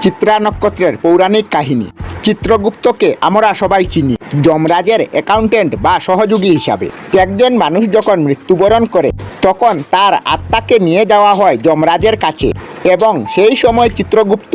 চিত্রা নক্ষত্রের পৌরাণিক কাহিনী। চিত্রগুপ্তকে আমরা সবাই চিনি যমরাজের অ্যাকাউন্টেন্ট বা সহযোগী হিসাবে। একজন মানুষ যখন মৃত্যুবরণ করে তখন তার আত্মাকে নিয়ে যাওয়া হয় যমরাজের কাছে এবং সেই সময় চিত্রগুপ্ত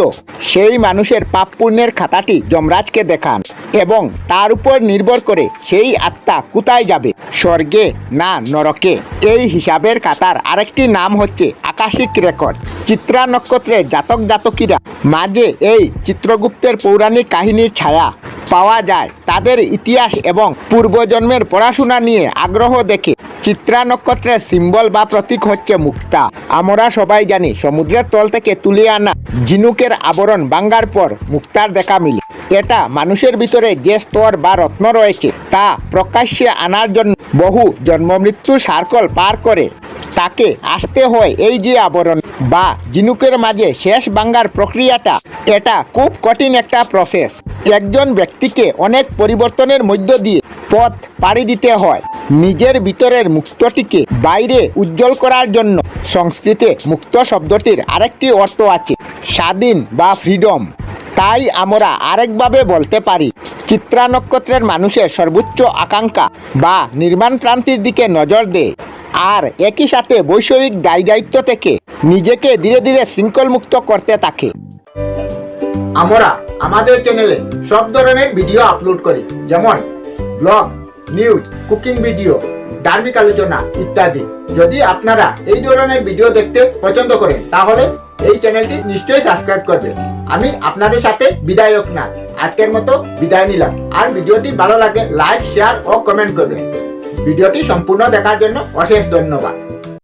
সেই মানুষের পাপ পুণ্যের খাতাটি যমরাজকে দেখান এবং তার উপর নির্ভর করে সেই আত্মা কোথায় যাবে, স্বর্গে না নরকে। এই হিসাবের খাতার আরেকটি নাম হচ্ছে আকাশিক রেকর্ড। চিত্রা নক্ষত্রের জাতক জাতকীরা মাঝে এই চিত্রগুপ্তের পৌরাণিক কাহিনীর ছায়া পাওয়া যায়। তাদের ইতিহাস এবং পূর্বজন্মের পড়াশোনা নিয়ে আগ্রহ দেখে চিত্রা নক্ষত্রের সিম্বল বা প্রতীক হচ্ছে মুক্তা। আমরা সবাই জানি সমুদ্রের তল থেকে তুলে আনা ঝিনুকের আবরণ ভাঙ্গার পর মুক্তার দেখা মিলে। এটা মানুষের ভিতরে যে স্তর বা রত্ন রয়েছে তা প্রকাশ্যে আনার জন্য বহু জন্ম মৃত্যুর সার্কল পার করে তাকে আসতে হয় এই যে আবরণ বা ঝিনুকের মাঝে শেষ ভাঙ্গার প্রক্রিয়াটা। এটা খুব কঠিন একটা প্রসেস। একজন ব্যক্তিকে অনেক পরিবর্তনের মধ্য দিয়ে পথ পাড়ি দিতে হয় নিজের ভিতরের মুক্তটিকে বাইরে উজ্জ্বল করার জন্য। সংস্কৃতে মুক্ত শব্দটির আরেকটি অর্থ আছে স্বাধীন বা ফ্রিডম। তাই আমরা আরেকভাবে বলতে পারি চিত্রা নক্ষত্রের মানুষের সর্বোচ্চ আকাঙ্ক্ষা বা নির্মাণ প্রান্তির দিকে নজর দেয় আর একই সাথে বৈষয়িক দায় দায়িত্ব থেকে নিজেকে ধীরে ধীরে শৃঙ্খল মুক্ত করতে থাকে। আমরা আমাদের চ্যানেলে সব ধরনের ভিডিও আপলোড করি, যেমন ব্লগ, নিউজ, কুকিং ভিডিও, ধার্মিক আলোচনা ইত্যাদি। যদি আপনারা এই ধরনের ভিডিও দেখতে পছন্দ করেন তাহলে এই চ্যানেলটি নিশ্চয়ই সাবস্ক্রাইব করবেন। আমি আপনাদের সাথে বিদায়ক না, আজকের মতো বিদায় নিলাম। আর ভিডিওটি ভালো লাগে লাইক, শেয়ার ও কমেন্ট করবেন। ভিডিওটি সম্পূর্ণ দেখার জন্য অশেষ ধন্যবাদ।